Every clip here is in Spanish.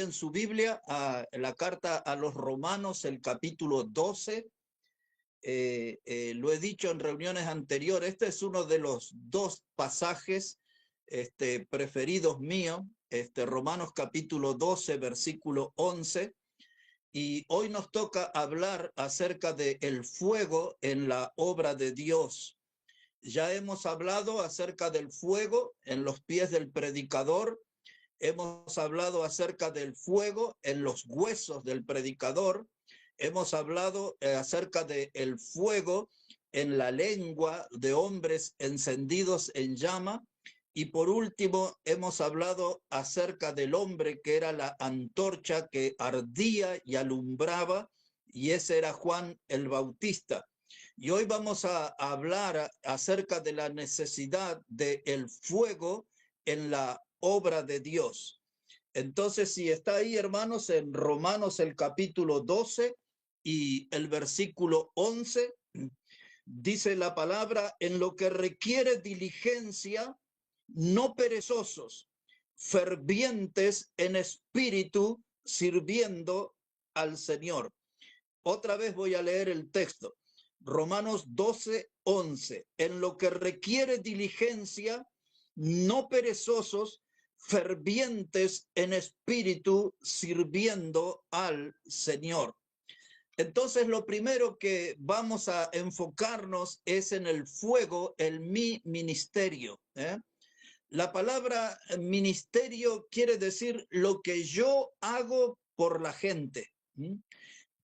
en su Biblia a la carta a los Romanos, el capítulo 12. Lo he dicho en reuniones anteriores, este es uno de los dos pasajes preferidos míos, Romanos capítulo 12, versículo 11. Y hoy nos toca hablar acerca del fuego en la obra de Dios. Ya hemos hablado acerca del fuego en los pies del predicador. Hemos hablado acerca del fuego en los huesos del predicador. Hemos hablado acerca del fuego en la lengua de hombres encendidos en llama. Y por último, hemos hablado acerca del hombre que era la antorcha que ardía y alumbraba, y ese era Juan el Bautista. Y hoy vamos a hablar acerca de la necesidad del fuego en la obra de Dios. Entonces, si está ahí, hermanos, en Romanos el capítulo 12 y el versículo 11, dice la palabra: en lo que requiere diligencia, no perezosos, fervientes en espíritu, sirviendo al Señor. Otra vez voy a leer el texto. Romanos 12, 11. En lo que requiere diligencia, no perezosos, fervientes en espíritu, sirviendo al Señor. Entonces, lo primero que vamos a enfocarnos es en el fuego, en mi ministerio. La palabra ministerio quiere decir lo que yo hago por la gente.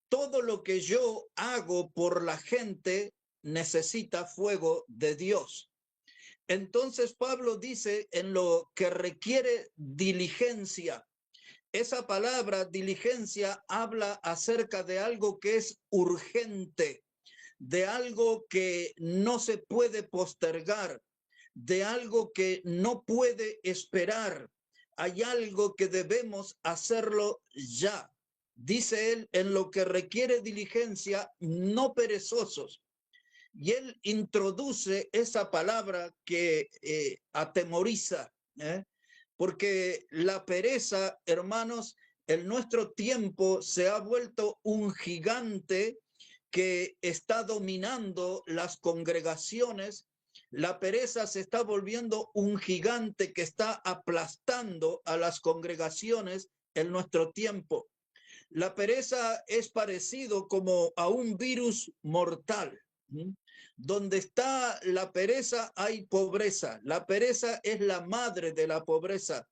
Todo lo que yo hago por la gente necesita fuego de Dios. Entonces Pablo dice: en lo que requiere diligencia. Esa palabra diligencia habla acerca de algo que es urgente, de algo que no se puede postergar, de algo que no puede esperar. Hay algo que debemos hacerlo ya. Dice él: en lo que requiere diligencia, no perezosos. Y él introduce esa palabra que atemoriza, porque la pereza, hermanos, en nuestro tiempo se ha vuelto un gigante que está dominando las congregaciones. La pereza se está volviendo un gigante que está aplastando a las congregaciones en nuestro tiempo. La pereza es parecido como a un virus mortal. Donde está la pereza hay pobreza. La pereza es la madre de la pobreza.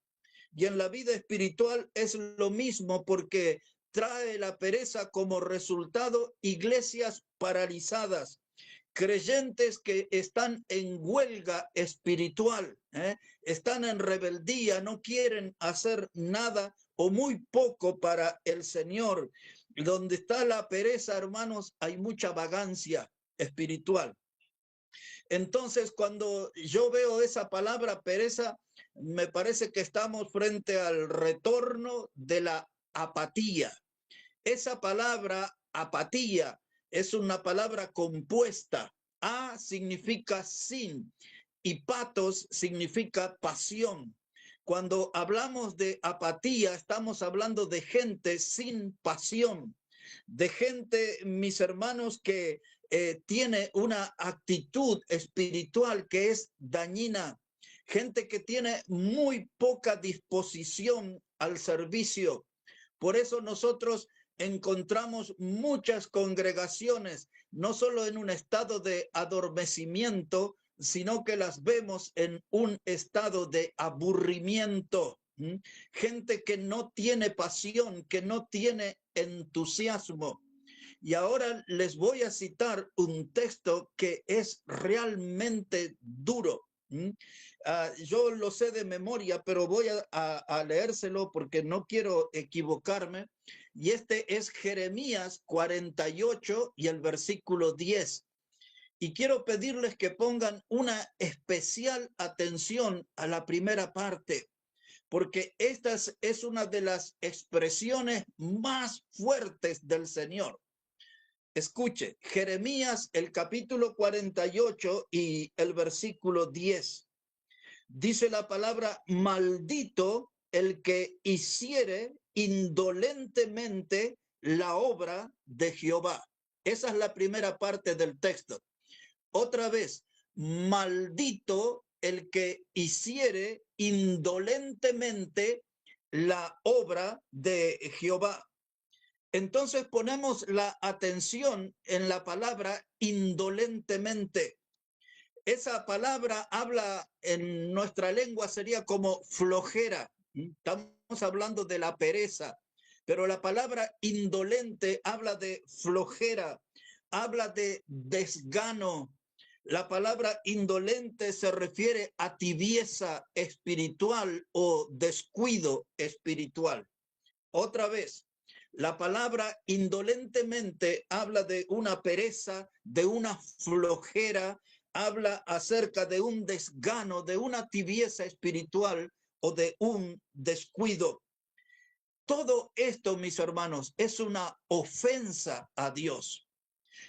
Y en la vida espiritual es lo mismo, porque trae la pereza como resultado iglesias paralizadas, creyentes que están en huelga espiritual, están en rebeldía, no quieren hacer nada o muy poco para el Señor. Donde está la pereza, hermanos, hay mucha vagancia espiritual. Entonces, cuando yo veo esa palabra pereza, me parece que estamos frente al retorno de la apatía. Esa palabra apatía es una palabra compuesta. A significa sin y patos significa pasión. Cuando hablamos de apatía, estamos hablando de gente sin pasión, de gente, mis hermanos, que tiene una actitud espiritual que es dañina, gente que tiene muy poca disposición al servicio. Por eso nosotros encontramos muchas congregaciones, no solo en un estado de adormecimiento, sino que las vemos en un estado de aburrimiento. Gente que no tiene pasión, que no tiene entusiasmo. Y ahora les voy a citar un texto que es realmente duro. Yo lo sé de memoria, pero voy a leérselo porque no quiero equivocarme. Y este es Jeremías 48 y el versículo 10. Y quiero pedirles que pongan una especial atención a la primera parte, porque esta es una de las expresiones más fuertes del Señor. Escuche, Jeremías, el capítulo 48 y el versículo 10. Dice la palabra: maldito el que hiciere indolentemente la obra de Jehová. Esa es la primera parte del texto. Otra vez, maldito el que hiciere indolentemente la obra de Jehová. Entonces ponemos la atención en la palabra indolentemente. Esa palabra habla en nuestra lengua sería como flojera. Estamos hablando de la pereza, pero la palabra indolente habla de flojera, habla de desgano. La palabra indolente se refiere a tibieza espiritual o descuido espiritual. Otra vez, la palabra indolentemente habla de una pereza, de una flojera, habla acerca de un desgano, de una tibieza espiritual o de un descuido. Todo esto, mis hermanos, es una ofensa a Dios.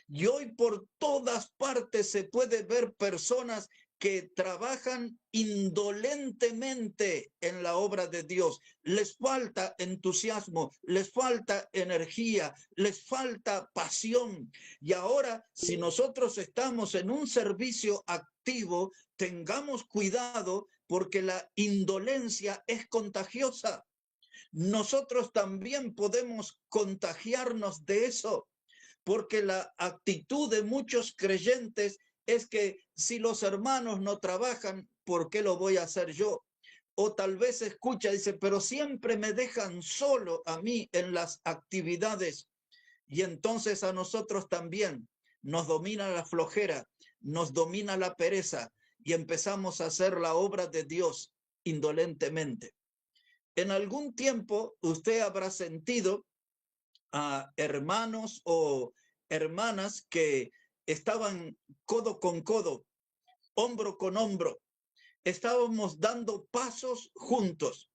Y hoy por todas partes se puede ver personas que trabajan indolentemente en la obra de Dios. Les falta entusiasmo, les falta energía, les falta pasión. Y ahora, si nosotros estamos en un servicio activo, tengamos cuidado porque la indolencia es contagiosa. Nosotros también podemos contagiarnos de eso, porque la actitud de muchos creyentes es que si los hermanos no trabajan, ¿por qué lo voy a hacer yo? O tal vez escucha, dice, pero siempre me dejan solo a mí en las actividades. Y entonces a nosotros también nos domina la flojera, nos domina la pereza y empezamos a hacer la obra de Dios indolentemente. En algún tiempo usted habrá sentido a hermanos o hermanas que estaban codo con codo, hombro con hombro. Estábamos dando pasos juntos,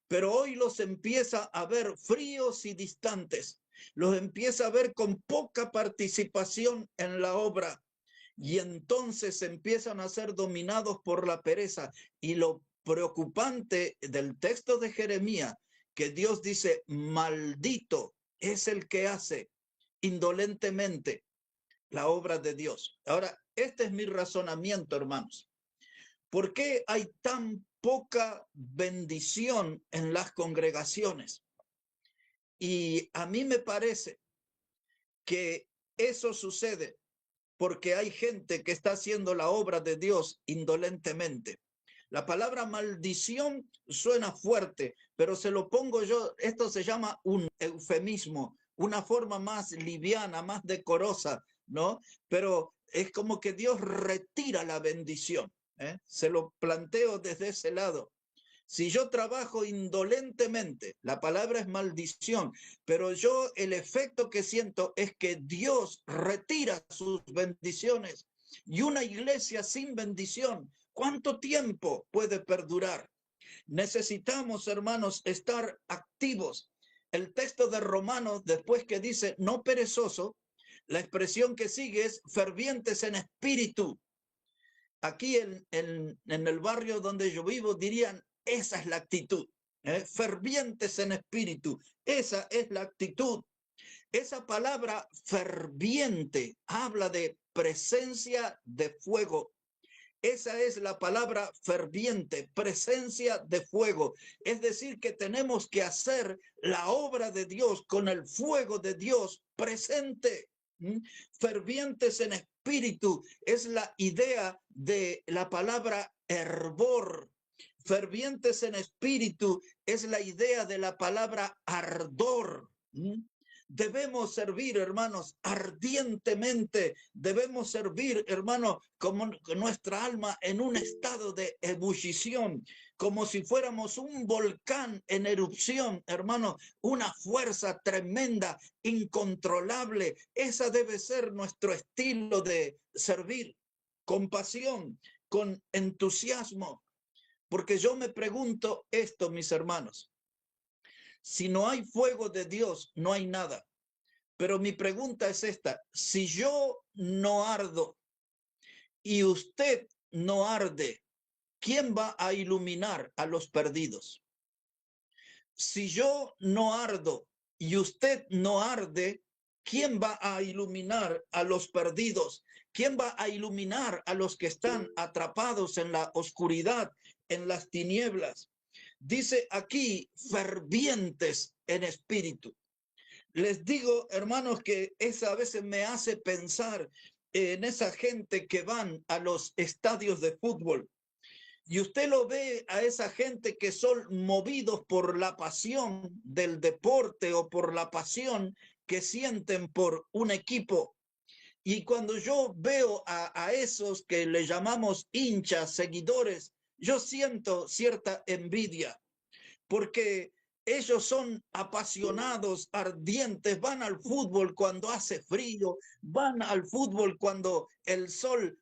pero hoy los empieza a ver fríos y distantes. Los empieza a ver con poca participación en la obra y entonces empiezan a ser dominados por la pereza. Y lo preocupante del texto de Jeremías, que Dios dice, maldito es el que hace indolentemente la obra de Dios. Ahora, este es mi razonamiento, hermanos. ¿Por qué hay tan poca bendición en las congregaciones? Y a mí me parece que eso sucede porque hay gente que está haciendo la obra de Dios indolentemente. La palabra maldición suena fuerte, pero se lo pongo yo, esto se llama un eufemismo, una forma más liviana, más decorosa, ¿no? Pero es como que Dios retira la bendición, ¿eh? Se lo planteo desde ese lado. Si yo trabajo indolentemente, la palabra es maldición, pero yo el efecto que siento es que Dios retira sus bendiciones. Y una iglesia sin bendición, ¿cuánto tiempo puede perdurar? Necesitamos, hermanos, estar activos. El texto de Romanos, después que dice no perezoso, la expresión que sigue es fervientes en espíritu. Aquí en el barrio donde yo vivo dirían, esa es la actitud, fervientes en espíritu, esa es la actitud. Esa palabra ferviente habla de presencia de fuego. Esa es la palabra ferviente, presencia de fuego. Es decir, que tenemos que hacer la obra de Dios con el fuego de Dios presente. Fervientes en espíritu es la idea de la palabra hervor. Fervientes en espíritu es la idea de la palabra ardor. Debemos servir, hermanos, ardientemente. Debemos servir, hermanos, como nuestra alma en un estado de ebullición, como si fuéramos un volcán en erupción, hermano, una fuerza tremenda, incontrolable. Esa debe ser nuestro estilo de servir, con pasión, con entusiasmo. Porque yo me pregunto esto, mis hermanos. Si no hay fuego de Dios, no hay nada. Pero mi pregunta es esta, si yo no ardo y usted no arde, ¿quién va a iluminar a los perdidos? si yo no ardo y usted no arde, ¿quién va a iluminar a los perdidos? ¿Quién va a iluminar a los que están atrapados en la oscuridad, en las tinieblas? Dice aquí, fervientes en espíritu. Les digo, hermanos, que esa a veces me hace pensar en esa gente que van a los estadios de fútbol. Y usted lo ve a esa gente que son movidos por la pasión del deporte o por la pasión que sienten por un equipo. Y cuando yo veo a esos que le llamamos hinchas, seguidores, yo siento cierta envidia, porque ellos son apasionados, ardientes, van al fútbol cuando hace frío, van al fútbol cuando el sol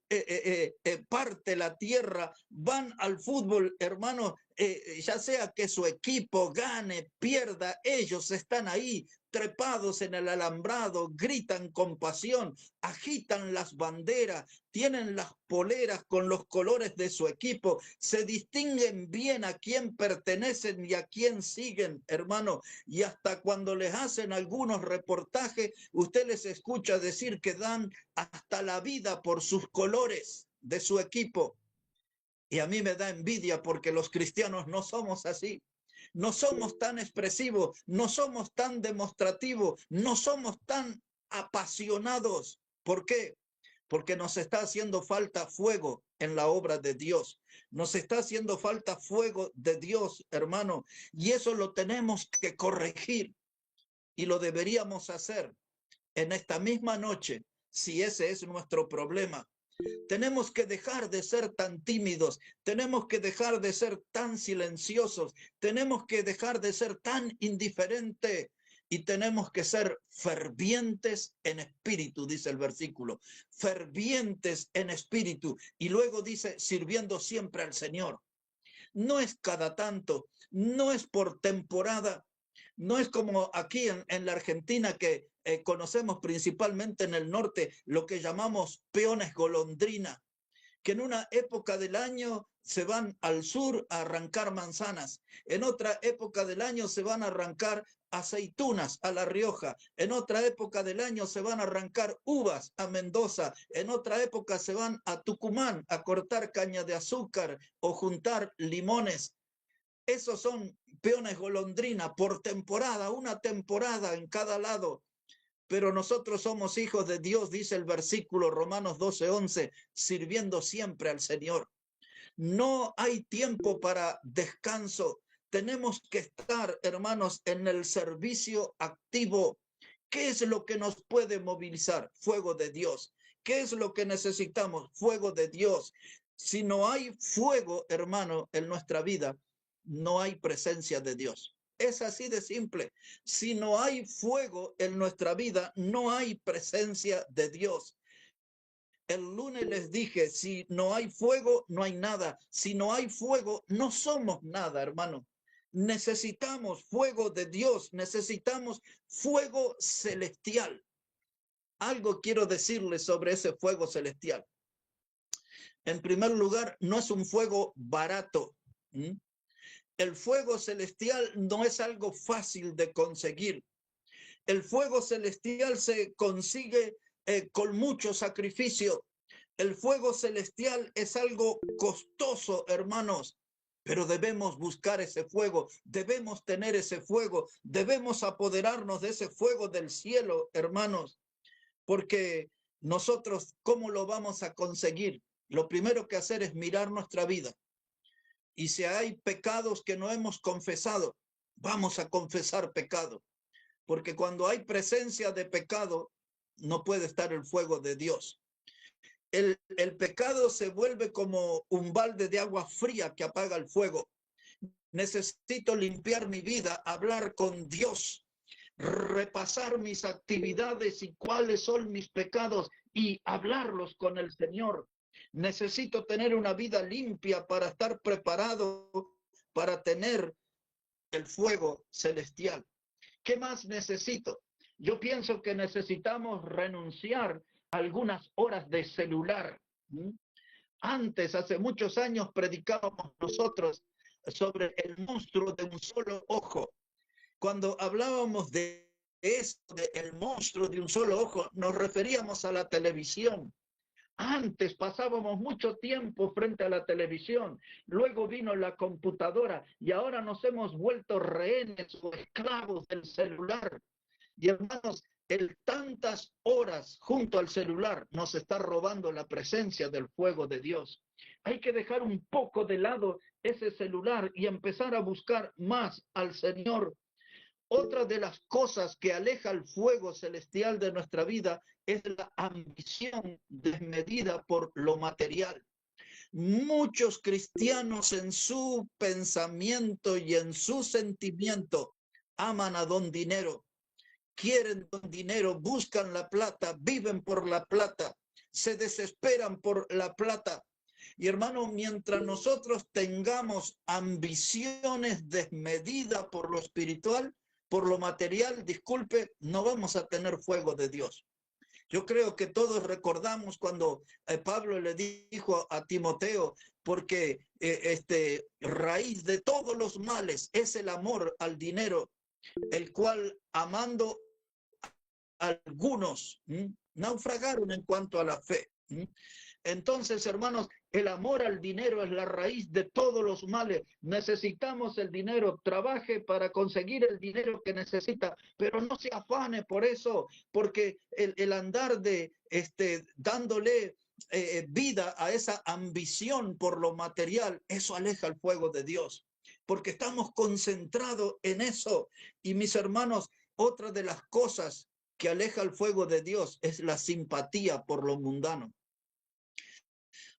parte la tierra, van al fútbol, hermano, ya sea que su equipo gane, pierda, ellos están ahí trepados en el alambrado, gritan con pasión, agitan las banderas, tienen las poleras con los colores de su equipo, se distinguen bien a quién pertenecen y a quién siguen, hermano, y hasta cuando les hacen algunos reportajes, usted les escucha decir que dan hasta la vida por sus colores de su equipo. Y a mí me da envidia porque los cristianos no somos así. No somos tan expresivos, no somos tan demostrativos, no somos tan apasionados. ¿Por qué? Porque nos está haciendo falta fuego en la obra de Dios. Nos está haciendo falta fuego de Dios, hermano. Y eso lo tenemos que corregir y lo deberíamos hacer en esta misma noche, si ese es nuestro problema. Tenemos que dejar de ser tan tímidos, tenemos que dejar de ser tan silenciosos, tenemos que dejar de ser tan indiferentes y tenemos que ser fervientes en espíritu, dice el versículo, fervientes en espíritu. Y luego dice, sirviendo siempre al Señor. No es cada tanto, no es por temporada, no es como aquí en la Argentina que conocemos principalmente en el norte lo que llamamos peones golondrina, que en una época del año se van al sur a arrancar manzanas, en otra época del año se van a arrancar aceitunas a La Rioja, en otra época del año se van a arrancar uvas a Mendoza, en otra época se van a Tucumán a cortar caña de azúcar o juntar limones. Esos son peones golondrina por temporada, una temporada en cada lado. Pero nosotros somos hijos de Dios, dice el versículo Romanos 12:11, sirviendo siempre al Señor. No hay tiempo para descanso. Tenemos que estar, hermanos, en el servicio activo. ¿Qué es lo que nos puede movilizar? Fuego de Dios. ¿Qué es lo que necesitamos? Fuego de Dios. Si no hay fuego, hermano, en nuestra vida, no hay presencia de Dios. Es así de simple. Si no hay fuego en nuestra vida, no hay presencia de Dios. El lunes les dije, si no hay fuego, no hay nada. Si no hay fuego, no somos nada, hermano. Necesitamos fuego de Dios, necesitamos fuego celestial. Algo quiero decirles sobre ese fuego celestial. En primer lugar, no es un fuego barato. El fuego celestial no es algo fácil de conseguir. El fuego celestial se consigue con mucho sacrificio. El fuego celestial es algo costoso, hermanos, pero debemos buscar ese fuego, debemos tener ese fuego, debemos apoderarnos de ese fuego del cielo, hermanos, porque nosotros, ¿cómo lo vamos a conseguir? Lo primero que hacer es mirar nuestra vida. Y si hay pecados que no hemos confesado, vamos a confesar pecado, porque cuando hay presencia de pecado, no puede estar el fuego de Dios. El pecado se vuelve como un balde de agua fría que apaga el fuego. Necesito limpiar mi vida, hablar con Dios, repasar mis actividades y cuáles son mis pecados y hablarlos con el Señor. Necesito tener una vida limpia para estar preparado para tener el fuego celestial. ¿Qué más necesito? Yo pienso que necesitamos renunciar a algunas horas de celular. Antes, hace muchos años, predicábamos nosotros sobre el monstruo de un solo ojo. Cuando hablábamos de eso, de el monstruo de un solo ojo, nos referíamos a la televisión. Antes pasábamos mucho tiempo frente a la televisión, luego vino la computadora y ahora nos hemos vuelto rehenes o esclavos del celular. Y hermanos, el tantas horas junto al celular nos está robando la presencia del fuego de Dios. Hay que dejar un poco de lado ese celular y empezar a buscar más al Señor. Otra de las cosas que aleja el fuego celestial de nuestra vida es la ambición desmedida por lo material. Muchos cristianos en su pensamiento y en su sentimiento aman a don dinero, quieren don dinero, buscan la plata, viven por la plata, se desesperan por la plata. Y hermano, mientras nosotros tengamos ambiciones desmedidas por lo espiritual, por lo material, disculpe, no vamos a tener fuego de Dios. Yo creo que todos recordamos cuando Pablo le dijo a Timoteo, porque raíz de todos los males es el amor al dinero, el cual amando algunos naufragaron en cuanto a la fe. Entonces, hermanos, el amor al dinero es la raíz de todos los males. Necesitamos el dinero, trabaje para conseguir el dinero que necesita, pero no se afane por eso, porque el andar de dándole vida a esa ambición por lo material, eso aleja el fuego de Dios, porque estamos concentrados en eso. Y mis hermanos, otra de las cosas que aleja el fuego de Dios es la simpatía por lo mundano.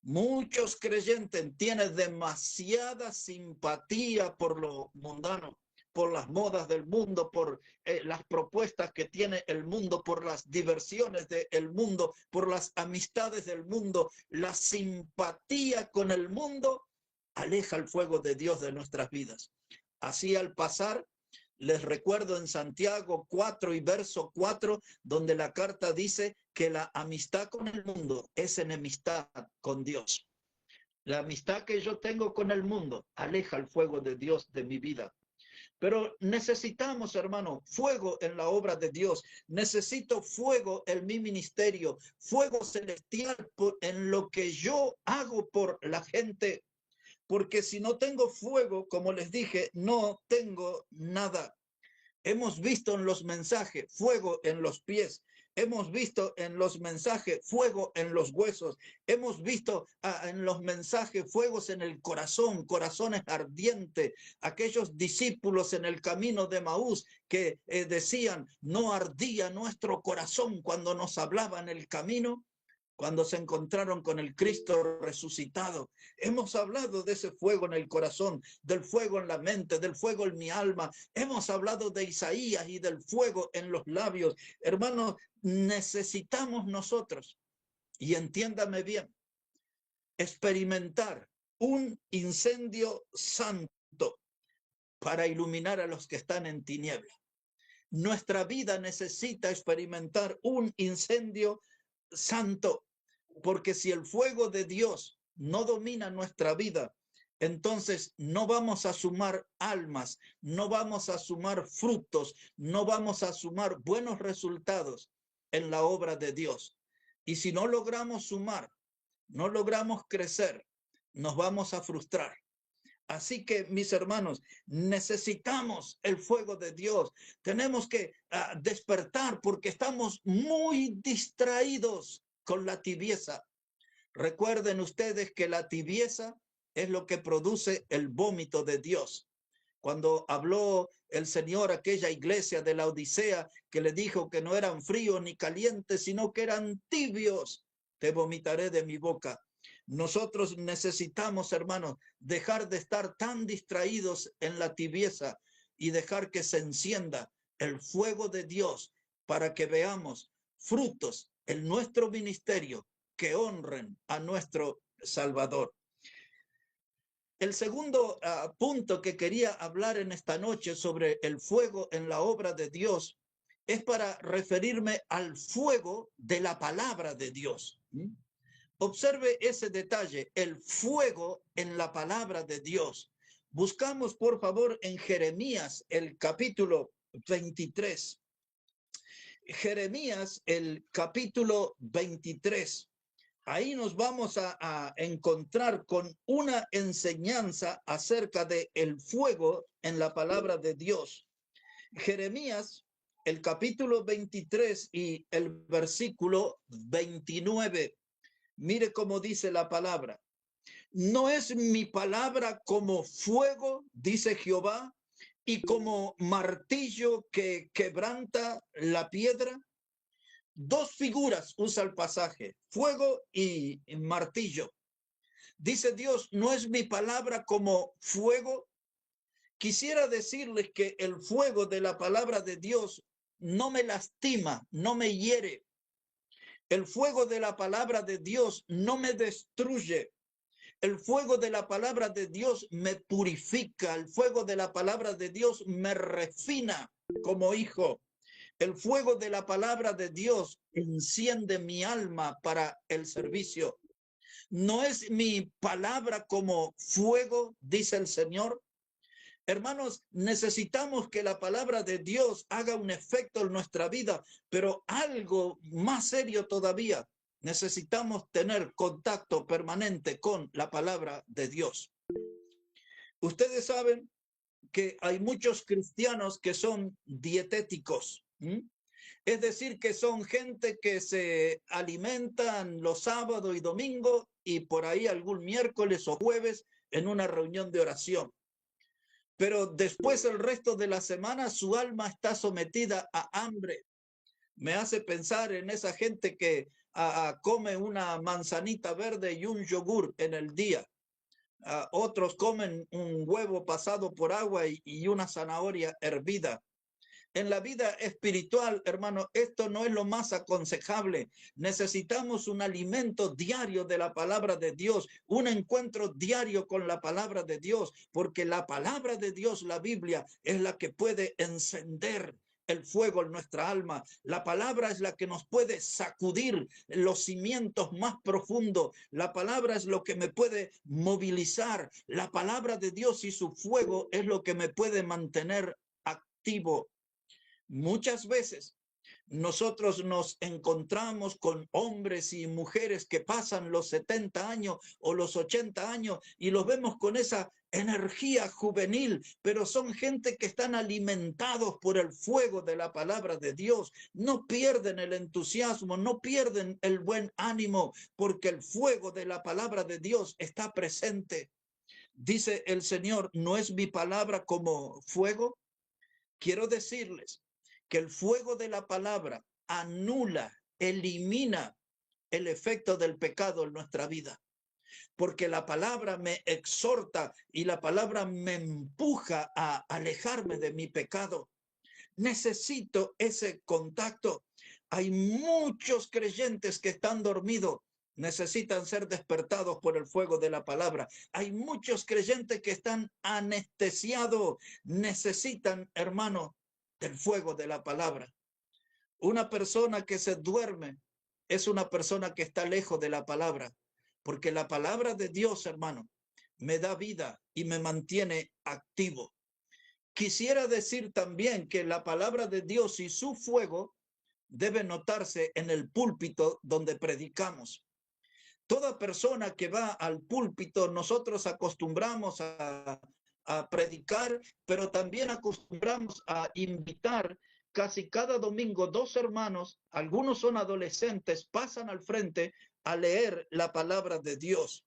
Muchos creyentes tienen demasiada simpatía por lo mundano, por las modas del mundo, por las propuestas que tiene el mundo, por las diversiones del mundo, por las amistades del mundo. La simpatía con el mundo aleja el fuego de Dios de nuestras vidas. Así al pasar, les recuerdo en Santiago 4 y verso 4, donde la carta dice que la amistad con el mundo es enemistad con Dios. La amistad que yo tengo con el mundo aleja el fuego de Dios de mi vida. Pero necesitamos, hermano, fuego en la obra de Dios. Necesito fuego en mi ministerio, fuego celestial en lo que yo hago por la gente. Porque si no tengo fuego, como les dije, no tengo nada. Hemos visto en los mensajes fuego en los pies. Hemos visto en los mensajes fuego en los huesos. Hemos visto en los mensajes fuegos en el corazón, corazones ardientes. Aquellos discípulos en el camino de Maús que decían, no ardía nuestro corazón cuando nos hablaba en el camino, cuando se encontraron con el Cristo resucitado. Hemos hablado de ese fuego en el corazón, del fuego en la mente, del fuego en mi alma. Hemos hablado de Isaías y del fuego en los labios. Hermanos, necesitamos nosotros, y entiéndame bien, experimentar un incendio santo para iluminar a los que están en tiniebla. Nuestra vida necesita experimentar un incendio santo, porque si el fuego de Dios no domina nuestra vida, entonces no vamos a sumar almas, no vamos a sumar frutos, no vamos a sumar buenos resultados en la obra de Dios. Y si no logramos sumar, no logramos crecer, nos vamos a frustrar. Así que, mis hermanos, necesitamos el fuego de Dios. Tenemos que despertar porque estamos muy distraídos con la tibieza. Recuerden ustedes que la tibieza es lo que produce el vómito de Dios. Cuando habló el Señor a aquella iglesia de la Odisea, que le dijo que no eran fríos ni calientes, sino que eran tibios, te vomitaré de mi boca. Nosotros necesitamos, hermanos, dejar de estar tan distraídos en la tibieza y dejar que se encienda el fuego de Dios para que veamos frutos en nuestro ministerio que honren a nuestro Salvador. El segundo punto que quería hablar en esta noche sobre el fuego en la obra de Dios es para referirme al fuego de la palabra de Dios. Observe ese detalle, el fuego en la palabra de Dios. Buscamos, por favor, en Jeremías, el capítulo 23. Jeremías, el capítulo 23. Ahí nos vamos a encontrar con una enseñanza acerca de el fuego en la palabra de Dios. Jeremías, el capítulo 23 y el versículo 29. Mire cómo dice la palabra. ¿No es mi palabra como fuego, dice Jehová, y como martillo que quebranta la piedra? Dos figuras usa el pasaje, fuego y martillo. Dice Dios, ¿no es mi palabra como fuego? Quisiera decirles que el fuego de la palabra de Dios no me lastima, no me hiere. El fuego de la palabra de Dios no me destruye. El fuego de la palabra de Dios me purifica. El fuego de la palabra de Dios me refina como hijo. El fuego de la palabra de Dios enciende mi alma para el servicio. ¿No es mi palabra como fuego, dice el Señor? Hermanos, necesitamos que la palabra de Dios haga un efecto en nuestra vida, pero algo más serio todavía, necesitamos tener contacto permanente con la palabra de Dios. Ustedes saben que hay muchos cristianos que son dietéticos. Es decir, que son gente que se alimentan los sábados y domingos y por ahí algún miércoles o jueves en una reunión de oración. Pero después el resto de la semana su alma está sometida a hambre. Me hace pensar en esa gente que come una manzanita verde y un yogur en el día. Otros comen un huevo pasado por agua y una zanahoria hervida. En la vida espiritual, hermano, esto no es lo más aconsejable. Necesitamos un alimento diario de la palabra de Dios, un encuentro diario con la palabra de Dios, porque la palabra de Dios, la Biblia, es la que puede encender el fuego en nuestra alma. La palabra es la que nos puede sacudir los cimientos más profundos. La palabra es lo que me puede movilizar. La palabra de Dios y su fuego es lo que me puede mantener activo. Muchas veces nosotros nos encontramos con hombres y mujeres que pasan los 70 años o los 80 años y los vemos con esa energía juvenil, pero son gente que están alimentados por el fuego de la palabra de Dios. No pierden el entusiasmo, no pierden el buen ánimo, porque el fuego de la palabra de Dios está presente. Dice el Señor, ¿no es mi palabra como fuego? Quiero decirles que el fuego de la palabra anula, elimina el efecto del pecado en nuestra vida, porque la palabra me exhorta y la palabra me empuja a alejarme de mi pecado. Necesito ese contacto. Hay muchos creyentes que están dormidos, necesitan ser despertados por el fuego de la palabra. Hay muchos creyentes que están anestesiados, necesitan, hermano, del fuego de la palabra. Una persona que se duerme es una persona que está lejos de la palabra, porque la palabra de Dios, hermano, me da vida y me mantiene activo. Quisiera decir también que la palabra de Dios y su fuego debe notarse en el púlpito donde predicamos. Toda persona que va al púlpito, nosotros acostumbramos a predicar, pero también acostumbramos a invitar casi cada domingo dos hermanos, algunos son adolescentes, pasan al frente a leer la palabra de Dios.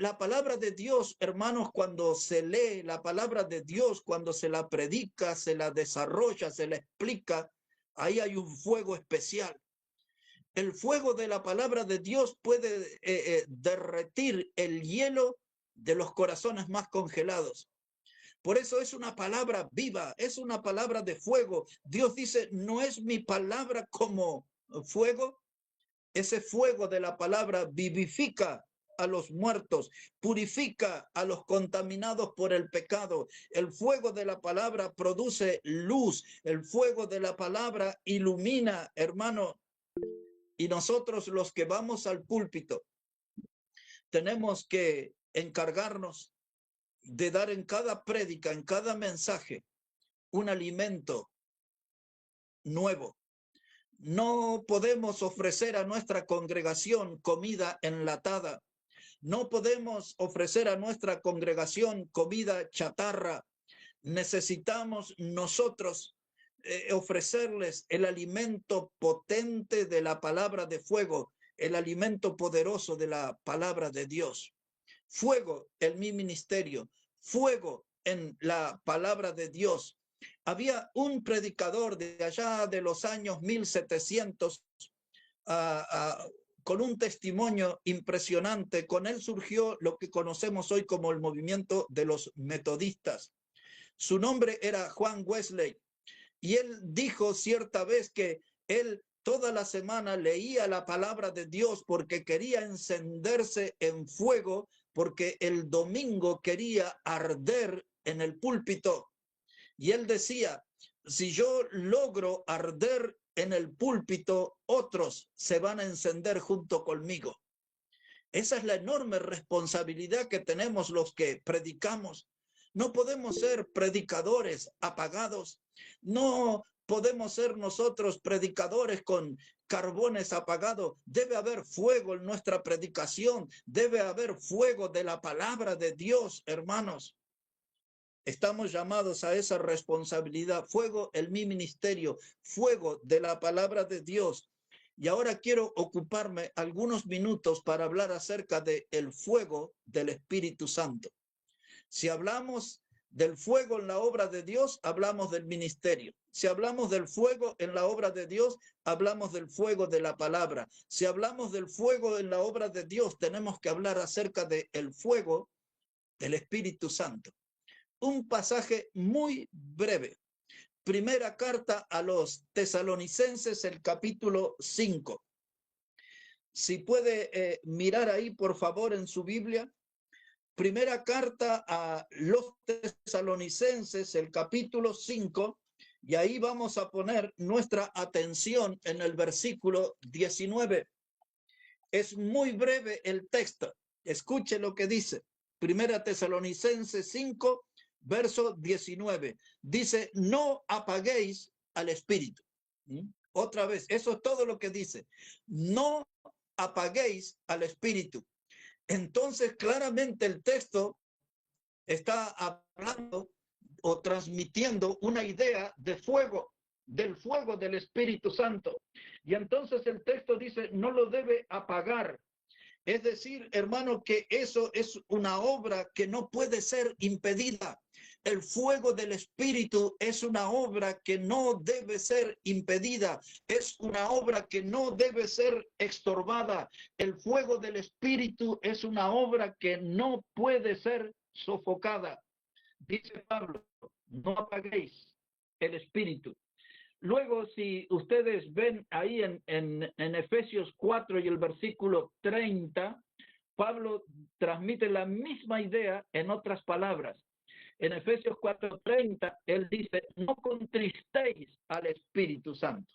La palabra de Dios, hermanos, cuando se lee la palabra de Dios, cuando se la predica, se la desarrolla, se la explica, ahí hay un fuego especial. El fuego de la palabra de Dios puede derretir el hielo de los corazones más congelados. Por eso es una palabra viva, es una palabra de fuego. Dios dice, ¿no es mi palabra como fuego? Ese fuego de la palabra vivifica a los muertos, purifica a los contaminados por el pecado. El fuego de la palabra produce luz, el fuego de la palabra ilumina, hermano. Y nosotros los que vamos al púlpito tenemos que encargarnos de dar en cada prédica, en cada mensaje, un alimento nuevo. No podemos ofrecer a nuestra congregación comida enlatada. No podemos ofrecer a nuestra congregación comida chatarra. Necesitamos nosotros ofrecerles el alimento potente de la palabra de fuego, el alimento poderoso de la palabra de Dios. Fuego en mi ministerio, fuego en la palabra de Dios. Había un predicador de allá de los años 1700 con un testimonio impresionante. Con él surgió lo que conocemos hoy como el movimiento de los metodistas. Su nombre era Juan Wesley, y él dijo cierta vez que él toda la semana leía la palabra de Dios porque quería encenderse en fuego, porque el domingo quería arder en el púlpito. Y él decía, si yo logro arder en el púlpito, otros se van a encender junto conmigo. Esa es la enorme responsabilidad que tenemos los que predicamos. No podemos ser predicadores apagados. No podemos ser nosotros predicadores con carbones apagados. Debe haber fuego en nuestra predicación. Debe haber fuego de la palabra de Dios, hermanos. Estamos llamados a esa responsabilidad. Fuego en mi ministerio. Fuego de la palabra de Dios. Y ahora quiero ocuparme algunos minutos para hablar acerca del fuego del Espíritu Santo. Si hablamos del fuego en la obra de Dios, hablamos del ministerio. Si hablamos del fuego en la obra de Dios, hablamos del fuego de la palabra. Si hablamos del fuego en la obra de Dios, tenemos que hablar acerca del fuego del Espíritu Santo. Un pasaje muy breve. Primera carta a los tesalonicenses, el capítulo 5. Si puede mirar ahí, por favor, en su Biblia. Primera carta a los tesalonicenses, el capítulo 5, y ahí vamos a poner nuestra atención en el versículo 19. Es muy breve el texto. Escuche lo que dice. Primera Tesalonicenses 5, verso 19. Dice, no apaguéis al Espíritu. Otra vez, eso es todo lo que dice. No apaguéis al Espíritu. Entonces, claramente el texto está hablando o transmitiendo una idea de fuego, del fuego del Espíritu Santo. Y entonces el texto dice, no lo debe apagar. Es decir, hermano, que eso es una obra que no puede ser impedida. El fuego del Espíritu es una obra que no debe ser impedida. Es una obra que no debe ser estorbada. El fuego del Espíritu es una obra que no puede ser sofocada. Dice Pablo, no apaguéis el Espíritu. Luego, si ustedes ven ahí en Efesios 4 y el versículo 30, Pablo transmite la misma idea en otras palabras. En Efesios 4:30, él dice, no contristéis al Espíritu Santo.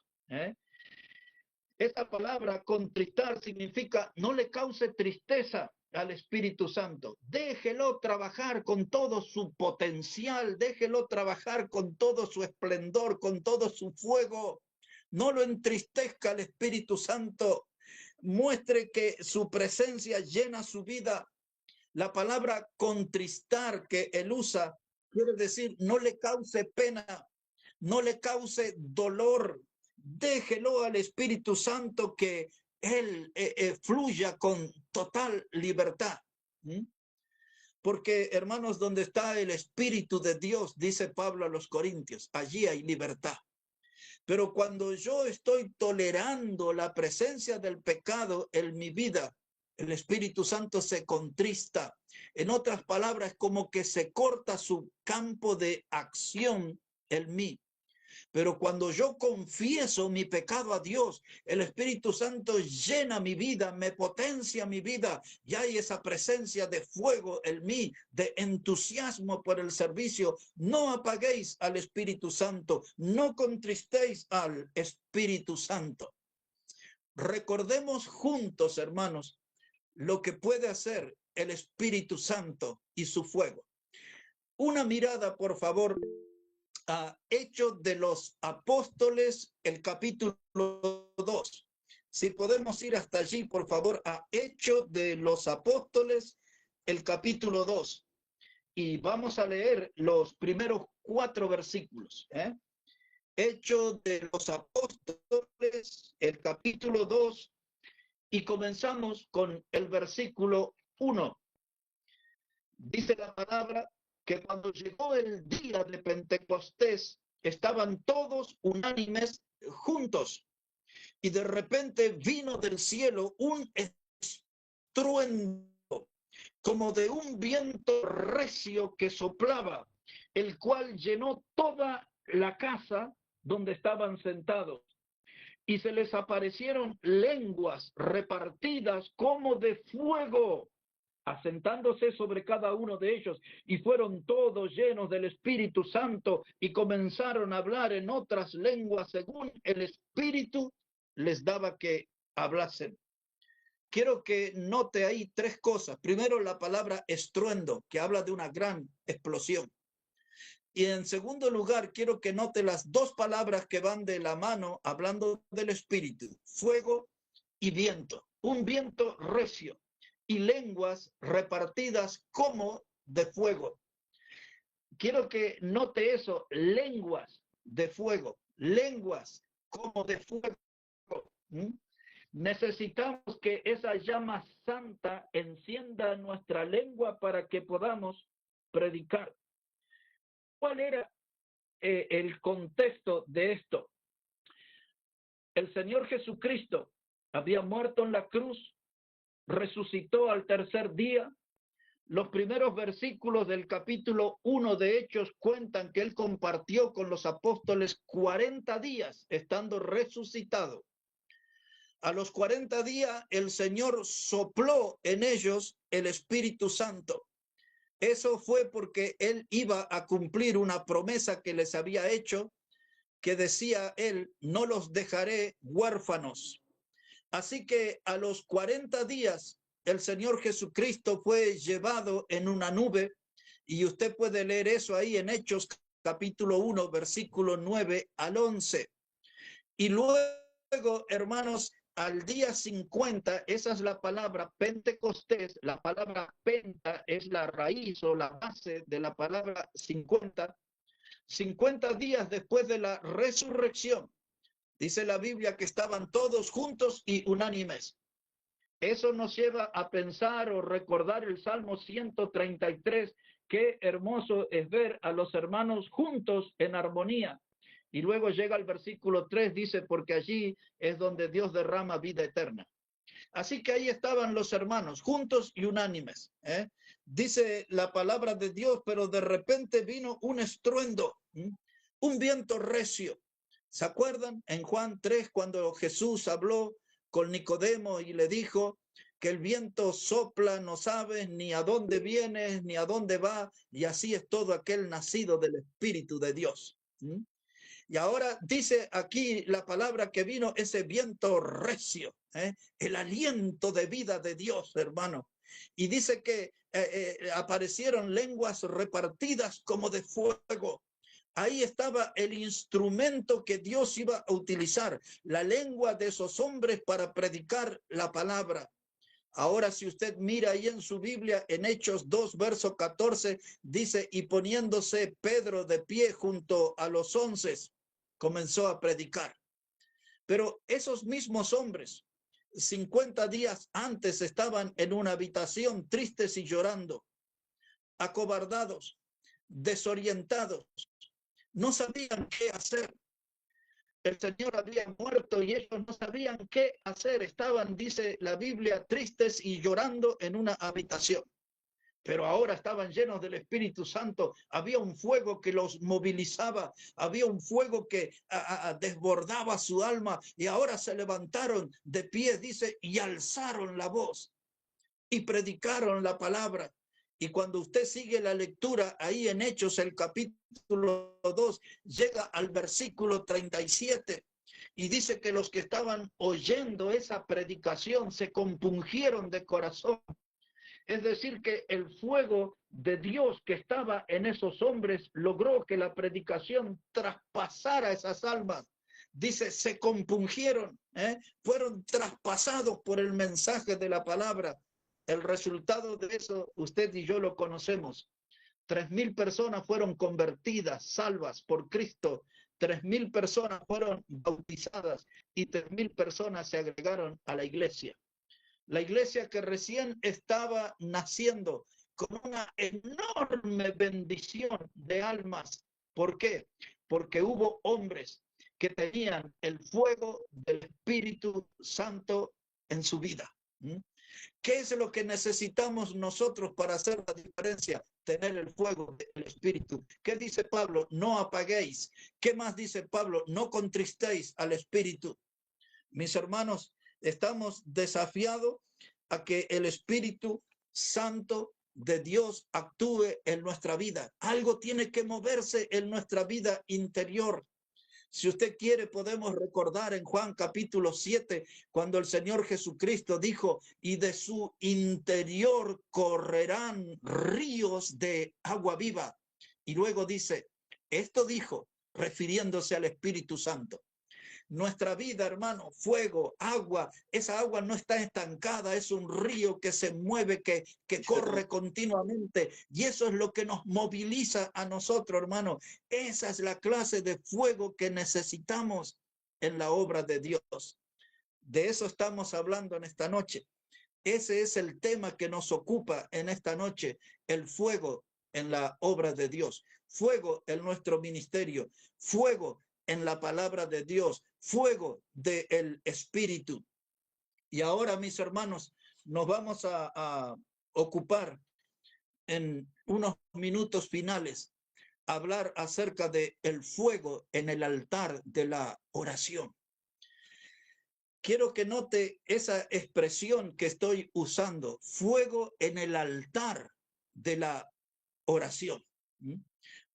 Esta palabra contristar significa no le cause tristeza al Espíritu Santo. Déjelo trabajar con todo su potencial, déjelo trabajar con todo su esplendor, con todo su fuego. No lo entristezca al Espíritu Santo. Muestre que su presencia llena su vida. La palabra contristar que él usa quiere decir no le cause pena, no le cause dolor. Déjelo al Espíritu Santo que él fluya con total libertad. Porque, hermanos, donde está el Espíritu de Dios, dice Pablo a los Corintios, allí hay libertad. Pero cuando yo estoy tolerando la presencia del pecado en mi vida, el Espíritu Santo se contrista. En otras palabras, como que se corta su campo de acción en mí. Pero cuando yo confieso mi pecado a Dios, el Espíritu Santo llena mi vida, me potencia mi vida, y hay esa presencia de fuego en mí, de entusiasmo por el servicio. No apaguéis al Espíritu Santo, no contristéis al Espíritu Santo. Recordemos juntos, hermanos, lo que puede hacer el Espíritu Santo y su fuego. una mirada, por favor, a Hechos de los Apóstoles, el capítulo 2. Si podemos ir hasta allí, por favor, a Hechos de los Apóstoles, el capítulo 2. Y vamos a leer los primeros 4 versículos. Hechos de los Apóstoles, el capítulo 2, y comenzamos con el versículo 1. Dice la palabra que cuando llegó el día de Pentecostés, estaban todos unánimes juntos, y de repente vino del cielo un estruendo como de un viento recio que soplaba, el cual llenó toda la casa donde estaban sentados. Y se les aparecieron lenguas repartidas como de fuego, asentándose sobre cada uno de ellos, y fueron todos llenos del Espíritu Santo, y comenzaron a hablar en otras lenguas según el Espíritu les daba que hablasen. Quiero que note ahí 3 cosas. Primero, la palabra estruendo, que habla de una gran explosión. Y en segundo lugar, quiero que note las 2 palabras que van de la mano hablando del Espíritu: fuego y viento. Un viento recio y lenguas repartidas como de fuego. Quiero que note eso: lenguas de fuego, lenguas como de fuego. Necesitamos que esa llama santa encienda nuestra lengua para que podamos predicar. ¿Cuál era el contexto de esto? El Señor Jesucristo había muerto en la cruz, resucitó al tercer día. Los primeros versículos del capítulo 1 de Hechos cuentan que él compartió con los apóstoles 40 días estando resucitado. A los 40 días el Señor sopló en ellos el Espíritu Santo. Eso fue porque él iba a cumplir una promesa que les había hecho, que decía él: no los dejaré huérfanos. Así que a los 40 días el Señor Jesucristo fue llevado en una nube, y usted puede leer eso ahí en Hechos capítulo 1, versículo 9 al 11. Y luego, hermanos, al día 50, esa es la palabra Pentecostés. La palabra penta es la raíz o la base de la palabra 50. 50 días después de la resurrección, dice la Biblia que estaban todos juntos y unánimes. Eso nos lleva a pensar o recordar el Salmo 133. Qué hermoso es ver a los hermanos juntos en armonía. Y luego llega el versículo 3, dice: porque allí es donde Dios derrama vida eterna. Así que ahí estaban los hermanos, juntos y unánimes. Dice la palabra de Dios, pero de repente vino un estruendo, un viento recio. ¿Se acuerdan en Juan 3 cuando Jesús habló con Nicodemo y le dijo que el viento sopla, no sabes ni a dónde viene ni a dónde va, y así es todo aquel nacido del Espíritu de Dios? Y ahora dice aquí la palabra que vino ese viento recio, el aliento de vida de Dios, hermano. Y dice que aparecieron lenguas repartidas como de fuego. Ahí estaba el instrumento que Dios iba a utilizar, la lengua de esos hombres para predicar la palabra. Ahora, si usted mira ahí en su Biblia, en Hechos 2, verso 14, dice: y poniéndose Pedro de pie junto a los 11, comenzó a predicar. Pero esos mismos hombres, 50 días antes, estaban en una habitación tristes y llorando, acobardados, desorientados, no sabían qué hacer. El Señor había muerto y ellos no sabían qué hacer. Estaban, dice la Biblia, tristes y llorando en una habitación. Pero ahora estaban llenos del Espíritu Santo. Había un fuego que los movilizaba. Había un fuego que desbordaba su alma. Y ahora se levantaron de pie, dice, y alzaron la voz y predicaron la palabra. Y cuando usted sigue la lectura ahí en Hechos, el capítulo 2, llega al versículo 37 y dice que los que estaban oyendo esa predicación se compungieron de corazón Es decir, que el fuego de Dios que estaba en esos hombres logró que la predicación traspasara esas almas. Dice, se compungieron, fueron traspasados por el mensaje de la palabra. El resultado de eso, usted y yo lo conocemos. 3.000 personas fueron convertidas, salvas por Cristo. 3.000 personas fueron bautizadas y 3.000 personas se agregaron a la iglesia. La iglesia que recién estaba naciendo con una enorme bendición de almas. ¿Por qué? Porque hubo hombres que tenían el fuego del Espíritu Santo en su vida. ¿Qué es lo que necesitamos nosotros para hacer la diferencia? Tener el fuego del Espíritu. ¿Qué dice Pablo? No apaguéis. ¿Qué más dice Pablo? No contristéis al Espíritu. Mis hermanos, estamos desafiados a que el Espíritu Santo de Dios actúe en nuestra vida. Algo tiene que moverse en nuestra vida interior. Si usted quiere, podemos recordar en Juan capítulo 7, cuando el Señor Jesucristo dijo, y de su interior correrán ríos de agua viva. Y luego dice, esto dijo, refiriéndose al Espíritu Santo. Nuestra vida, hermano, fuego, agua, esa agua no está estancada, es un río que se mueve, que corre continuamente, y eso es lo que nos moviliza a nosotros, hermano. Esa es la clase de fuego que necesitamos en la obra de Dios. De eso estamos hablando en esta noche. Ese es el tema que nos ocupa en esta noche, el fuego en la obra de Dios, fuego en nuestro ministerio, fuego en la palabra de Dios, fuego del Espíritu. Y ahora, mis hermanos, nos vamos a ocupar en unos minutos finales, hablar acerca de el fuego en el altar de la oración. Quiero que note esa expresión que estoy usando, fuego en el altar de la oración.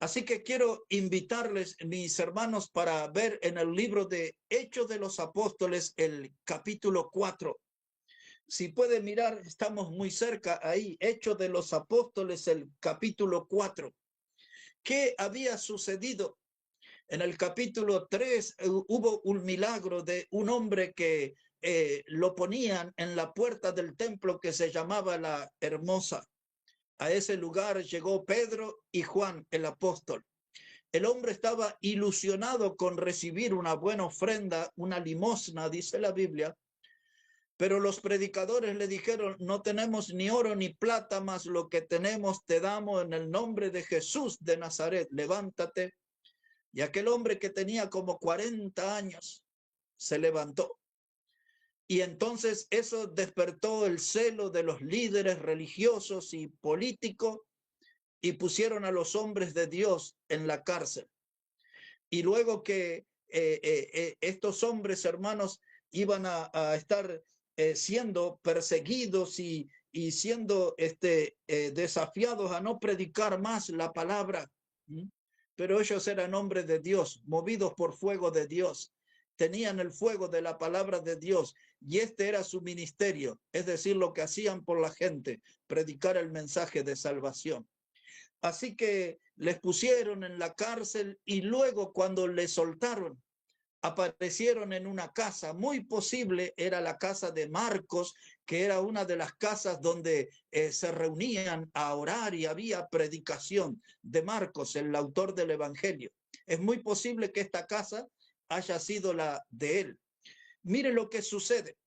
Así que quiero invitarles, mis hermanos, para ver en el libro de Hechos de los Apóstoles, el capítulo 4. Si puede mirar, estamos muy cerca ahí, Hechos de los Apóstoles, el capítulo 4. ¿Qué había sucedido? En el capítulo 3 hubo un milagro de un hombre que lo ponían en la puerta del templo que se llamaba La Hermosa. A ese lugar llegó Pedro y Juan, el apóstol. El hombre estaba ilusionado con recibir una buena ofrenda, una limosna, dice la Biblia, pero los predicadores le dijeron, no tenemos ni oro ni plata, mas lo que tenemos te damos en el nombre de Jesús de Nazaret, levántate. Y aquel hombre que tenía como 40 años se levantó. Y entonces eso despertó el celo de los líderes religiosos y políticos y pusieron a los hombres de Dios en la cárcel. Y luego que estos hombres, hermanos, iban a estar siendo perseguidos y siendo desafiados a no predicar más la palabra. Pero ellos eran hombres de Dios, movidos por fuego de Dios. Tenían el fuego de la palabra de Dios y este era su ministerio, es decir, lo que hacían por la gente, predicar el mensaje de salvación. Así que les pusieron en la cárcel y luego cuando les soltaron, aparecieron en una casa, muy posible era la casa de Marcos, que era una de las casas donde se reunían a orar y había predicación de Marcos, el autor del Evangelio. Es muy posible que esta casa haya sido la de él. Mire lo que sucede.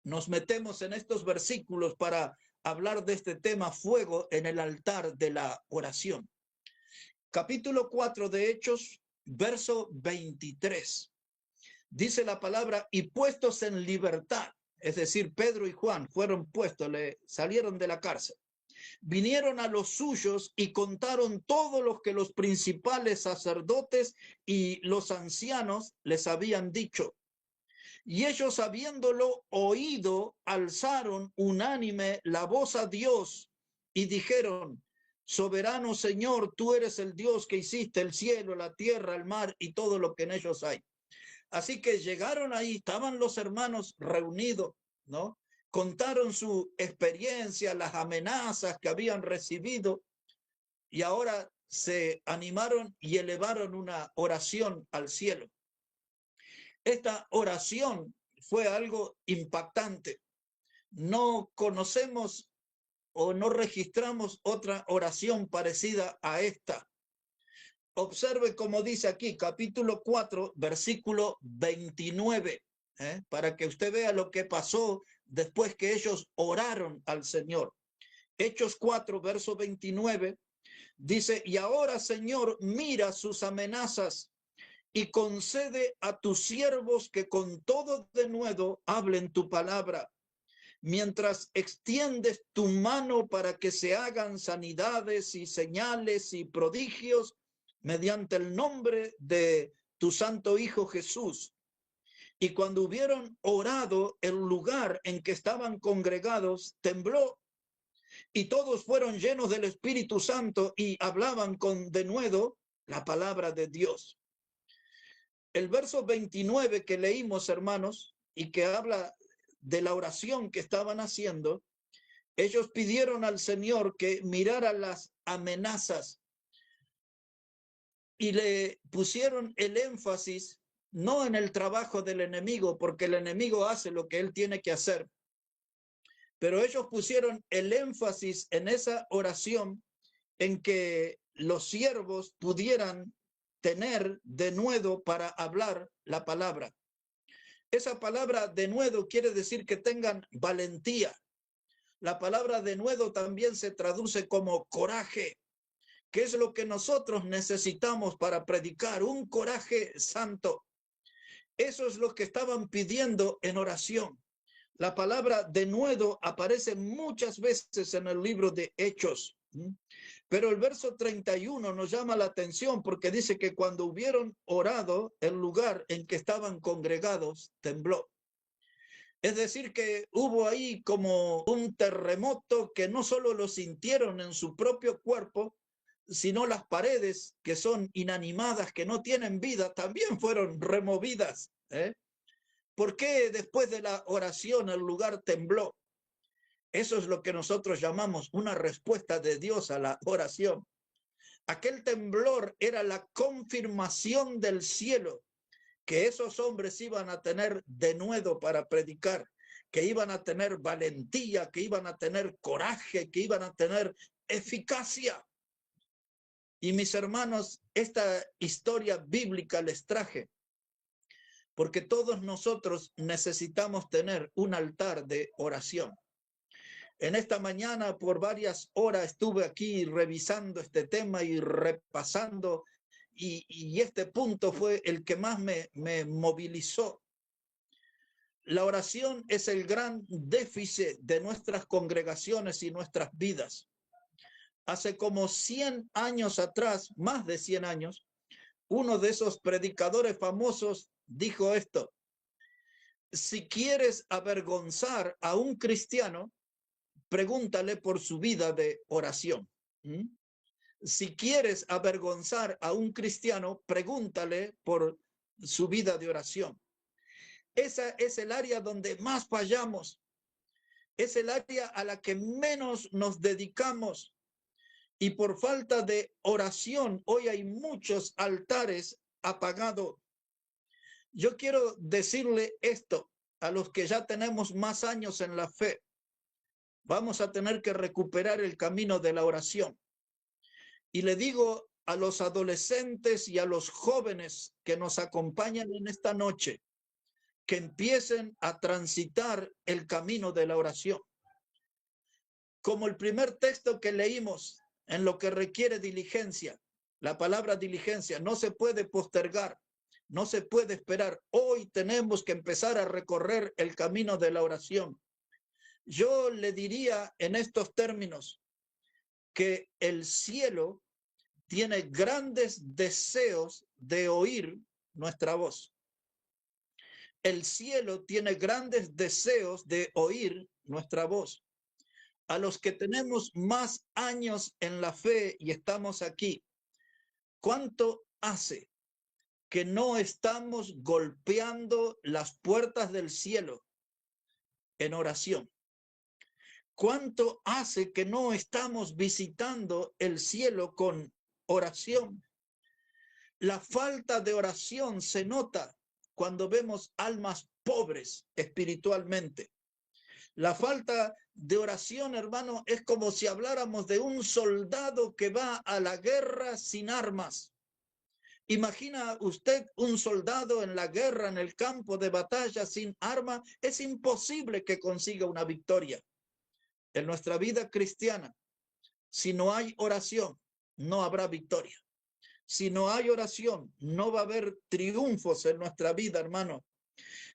Nos metemos en estos versículos para hablar de este tema, fuego en el altar de la oración. Capítulo 4 de Hechos, verso 23. Dice la palabra, y puestos en libertad, es decir, Pedro y Juan fueron puestos, salieron de la cárcel. Vinieron a los suyos y contaron todo lo que los principales sacerdotes y los ancianos les habían dicho. Y ellos, habiéndolo oído, alzaron unánime la voz a Dios y dijeron, soberano Señor, tú eres el Dios que hiciste el cielo, la tierra, el mar y todo lo que en ellos hay. Así que llegaron ahí, estaban los hermanos reunidos, ¿no? contaron su experiencia, las amenazas que habían recibido, y ahora se animaron y elevaron una oración al cielo. Esta oración fue algo impactante. No conocemos o no registramos otra oración parecida a esta. Observe cómo dice aquí, capítulo 4, versículo 29, para que usted vea lo que pasó después que ellos oraron al Señor. Hechos 4, verso 29, dice, y ahora, Señor, mira sus amenazas y concede a tus siervos que con todo denuedo hablen tu palabra, mientras extiendes tu mano para que se hagan sanidades y señales y prodigios mediante el nombre de tu santo Hijo Jesús. Y cuando hubieron orado, el lugar en que estaban congregados tembló, y todos fueron llenos del Espíritu Santo y hablaban con denuedo la palabra de Dios. El verso 29 que leímos, hermanos, y que habla de la oración que estaban haciendo, ellos pidieron al Señor que mirara las amenazas y le pusieron el énfasis no en el trabajo del enemigo, porque el enemigo hace lo que él tiene que hacer, pero ellos pusieron el énfasis en esa oración en que los siervos pudieran tener denuedo para hablar la palabra. Esa palabra denuedo quiere decir que tengan valentía. La palabra denuedo también se traduce como coraje, que es lo que nosotros necesitamos para predicar, un coraje santo. Eso es lo que estaban pidiendo en oración. La palabra denuedo aparece muchas veces en el libro de Hechos, pero el verso 31 nos llama la atención porque dice que cuando hubieron orado, el lugar en que estaban congregados tembló. Es decir, que hubo ahí como un terremoto que no solo lo sintieron en su propio cuerpo, sino las paredes que son inanimadas, que no tienen vida, también fueron removidas. ¿Por qué después de la oración el lugar tembló? Eso es lo que nosotros llamamos una respuesta de Dios a la oración. Aquel temblor era la confirmación del cielo que esos hombres iban a tener denuedo para predicar, que iban a tener valentía, que iban a tener coraje, que iban a tener eficacia. Y mis hermanos, esta historia bíblica les traje porque todos nosotros necesitamos tener un altar de oración. En esta mañana por varias horas estuve aquí revisando este tema y repasando, y este punto fue el que más me movilizó. La oración es el gran déficit de nuestras congregaciones y nuestras vidas. Hace como 100 años atrás, más de 100 años, uno de esos predicadores famosos dijo esto: si quieres avergonzar a un cristiano, pregúntale por su vida de oración. Si quieres avergonzar a un cristiano, pregúntale por su vida de oración. Esa es el área donde más fallamos. Es el área a la que menos nos dedicamos. Y por falta de oración, hoy hay muchos altares apagados. Yo quiero decirle esto a los que ya tenemos más años en la fe. Vamos a tener que recuperar el camino de la oración. Y le digo a los adolescentes y a los jóvenes que nos acompañan en esta noche, que empiecen a transitar el camino de la oración. Como el primer texto que leímos, en lo que requiere diligencia, la palabra diligencia no se puede postergar, no se puede esperar. Hoy tenemos que empezar a recorrer el camino de la oración. Yo le diría en estos términos que el cielo tiene grandes deseos de oír nuestra voz. El cielo tiene grandes deseos de oír nuestra voz. A los que tenemos más años en la fe y estamos aquí, ¿cuánto hace que no estamos golpeando las puertas del cielo en oración? ¿Cuánto hace que no estamos visitando el cielo con oración? La falta de oración se nota cuando vemos almas pobres espiritualmente. La falta de oración, hermano, es como si habláramos de un soldado que va a la guerra sin armas. ¿Imagina usted un soldado en la guerra, en el campo de batalla sin arma? Es imposible que consiga una victoria. En nuestra vida cristiana, si no hay oración, no habrá victoria. Si no hay oración, no va a haber triunfos en nuestra vida, hermano.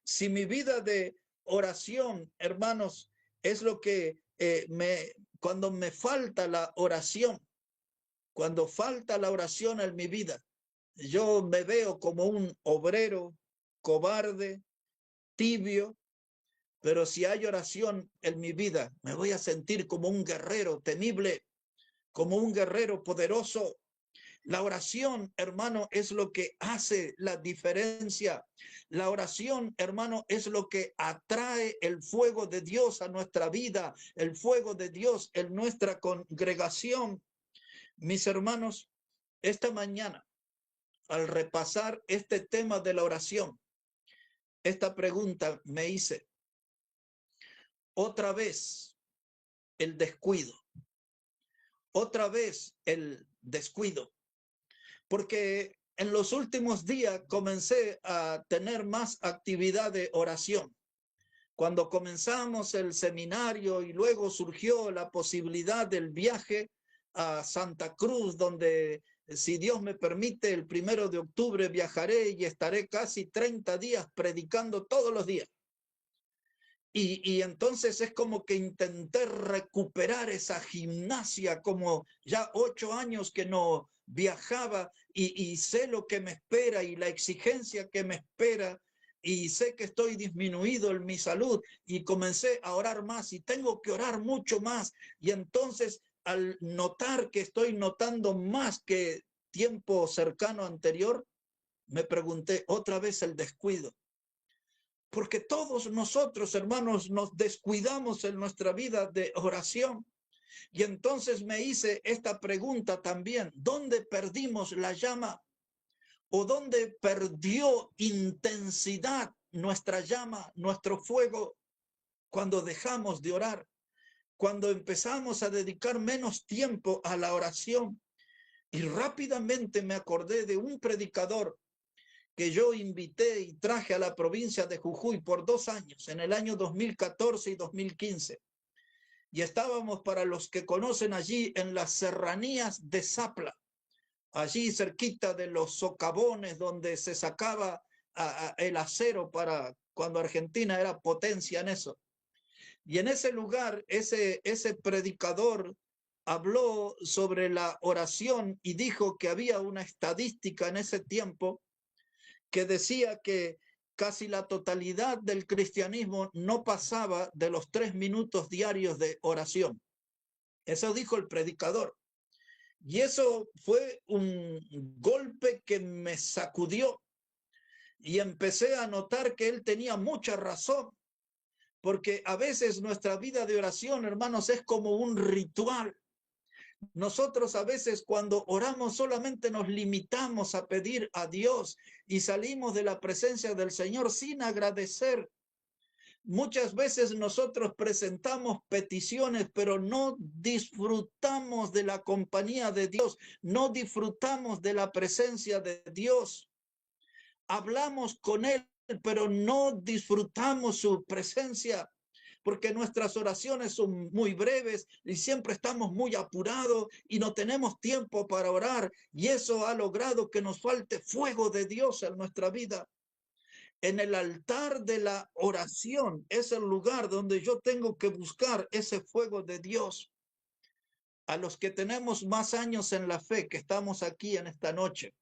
Si mi vida de oración, hermanos, es lo que cuando me falta la oración, cuando falta la oración en mi vida, yo me veo como un obrero cobarde, tibio, pero si hay oración en mi vida, me voy a sentir como un guerrero temible, como un guerrero poderoso. La oración, hermano, es lo que hace la diferencia. La oración, hermano, es lo que atrae el fuego de Dios a nuestra vida, el fuego de Dios en nuestra congregación. Mis hermanos, esta mañana, al repasar este tema de la oración, esta pregunta me hice, otra vez el descuido, otra vez el descuido, porque en los últimos días comencé a tener más actividad de oración. Cuando comenzamos el seminario y luego surgió la posibilidad del viaje a Santa Cruz, donde si Dios me permite, el 1 de octubre viajaré y estaré casi 30 días predicando todos los días. Y entonces es como que intenté recuperar esa gimnasia, como ya 8 años que no viajaba y sé lo que me espera y la exigencia que me espera y sé que estoy disminuido en mi salud y comencé a orar más y tengo que orar mucho más. Y entonces al notar que estoy notando más que tiempo cercano anterior, me pregunté otra vez el descuido. Porque todos nosotros, hermanos, nos descuidamos en nuestra vida de oración. Y entonces me hice esta pregunta también, ¿dónde perdimos la llama? ¿O dónde perdió intensidad nuestra llama, nuestro fuego, cuando dejamos de orar? Cuando empezamos a dedicar menos tiempo a la oración. Y rápidamente me acordé de un predicador que yo invité y traje a la provincia de Jujuy por 2 años, en el año 2014 y 2015. Y estábamos, para los que conocen, allí en las serranías de Zapla, allí cerquita de los socavones donde se sacaba el acero para cuando Argentina era potencia en eso. Y en ese lugar, ese predicador habló sobre la oración y dijo que había una estadística en ese tiempo que decía que casi la totalidad del cristianismo no pasaba de los 3 minutos diarios de oración. Eso dijo el predicador. Y eso fue un golpe que me sacudió y empecé a notar que él tenía mucha razón, porque a veces nuestra vida de oración, hermanos, es como un ritual. Nosotros a veces cuando oramos solamente nos limitamos a pedir a Dios y salimos de la presencia del Señor sin agradecer. Muchas veces nosotros presentamos peticiones, pero no disfrutamos de la compañía de Dios, no disfrutamos de la presencia de Dios. Hablamos con Él, pero no disfrutamos su presencia, porque nuestras oraciones son muy breves y siempre estamos muy apurados y no tenemos tiempo para orar, y eso ha logrado que nos falte fuego de Dios en nuestra vida. En el altar de la oración es el lugar donde yo tengo que buscar ese fuego de Dios. A los que tenemos más años en la fe, que estamos aquí en esta noche,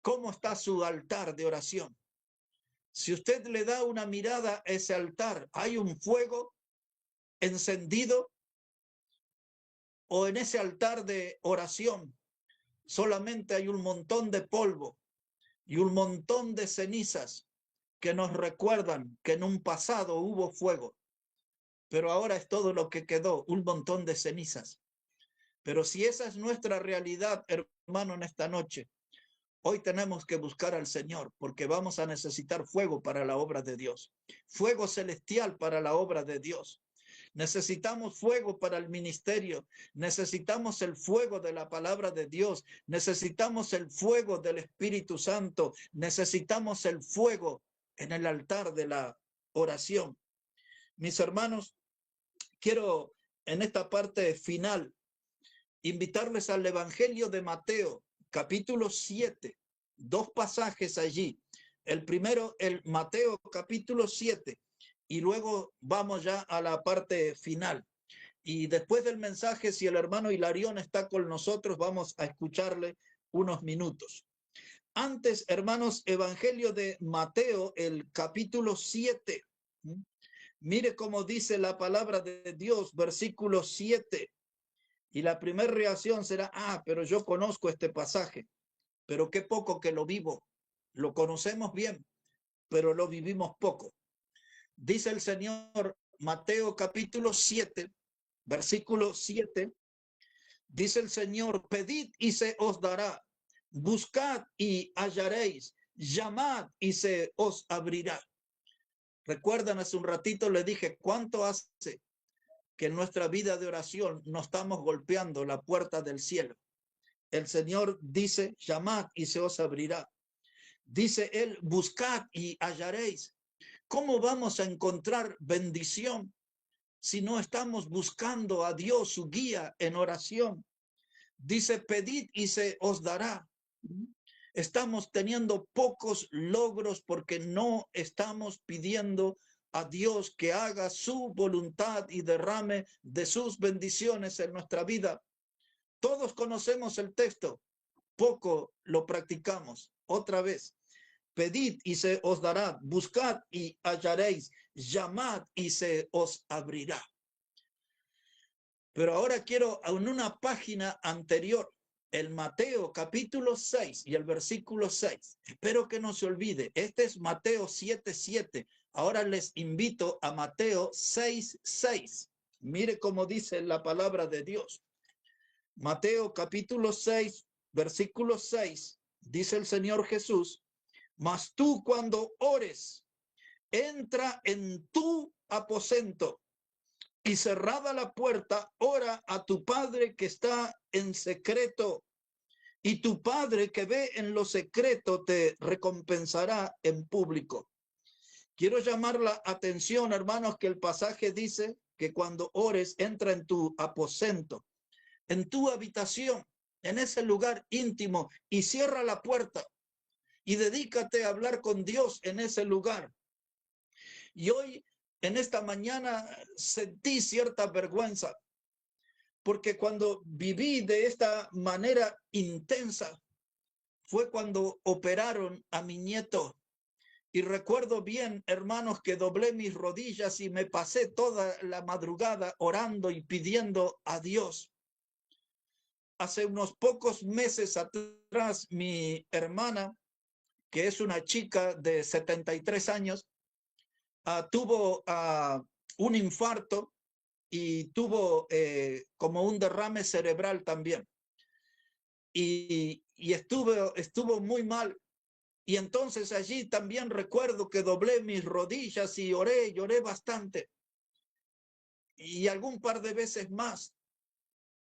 ¿cómo está su altar de oración? Si usted le da una mirada a ese altar, ¿hay un fuego encendido? ¿O en ese altar de oración solamente hay un montón de polvo y un montón de cenizas que nos recuerdan que en un pasado hubo fuego? pero ahora es todo lo que quedó, un montón de cenizas. Pero si esa es nuestra realidad, hermano, en esta noche, hoy tenemos que buscar al Señor, porque vamos a necesitar fuego para la obra de Dios, fuego celestial para la obra de Dios. Necesitamos fuego para el ministerio, necesitamos el fuego de la palabra de Dios, necesitamos el fuego del Espíritu Santo, necesitamos el fuego en el altar de la oración. Mis hermanos, quiero en esta parte final invitarles al Evangelio de Mateo, capítulo 7, dos pasajes allí. El primero, el Mateo capítulo 7, y luego vamos ya a la parte final. Y después del mensaje, si el hermano Hilarión está con nosotros, vamos a escucharle unos minutos. Antes, hermanos, Evangelio de Mateo, el capítulo 7. Mire cómo dice la palabra de Dios, versículo 7. Y la primera reacción será, pero yo conozco este pasaje, pero qué poco que lo vivo. Lo conocemos bien, pero lo vivimos poco. Dice el Señor, Mateo capítulo 7, versículo 7, dice el Señor, pedid y se os dará, buscad y hallaréis, llamad y se os abrirá. Recuerdan, hace un ratito le dije, ¿cuánto hace que en nuestra vida de oración no estamos golpeando la puerta del cielo? El Señor dice, llamad y se os abrirá. Dice él, buscad y hallaréis. ¿Cómo vamos a encontrar bendición si no estamos buscando a Dios, su guía, en oración? Dice, pedid y se os dará. Estamos teniendo pocos logros porque no estamos pidiendo a Dios que haga su voluntad y derrame de sus bendiciones en nuestra vida. Todos conocemos el texto, poco lo practicamos. Otra vez, pedid y se os dará, buscad y hallaréis, llamad y se os abrirá. Pero ahora quiero, en una página anterior, el Mateo capítulo 6 y el versículo 6. Espero que no se olvide. Este es Mateo 7:7. Ahora les invito a Mateo 6:6. Mire cómo dice la palabra de Dios. Mateo capítulo 6, versículo 6. Dice el Señor Jesús, mas tú cuando ores, entra en tu aposento y cerrada la puerta, ora a tu Padre que está en secreto, y tu Padre que ve en lo secreto te recompensará en público. Quiero llamar la atención, hermanos, que el pasaje dice que cuando ores, entra en tu aposento, en tu habitación, en ese lugar íntimo, y cierra la puerta y dedícate a hablar con Dios en ese lugar. Y hoy, en esta mañana, sentí cierta vergüenza, porque cuando viví de esta manera intensa, fue cuando operaron a mi nieto. Y recuerdo bien, hermanos, que doblé mis rodillas y me pasé toda la madrugada orando y pidiendo a Dios. Hace unos pocos meses atrás, mi hermana, que es una chica de 73 años, tuvo un infarto y tuvo como un derrame cerebral también. Y estuvo muy mal. Y entonces allí también recuerdo que doblé mis rodillas y lloré bastante. Y algún par de veces más.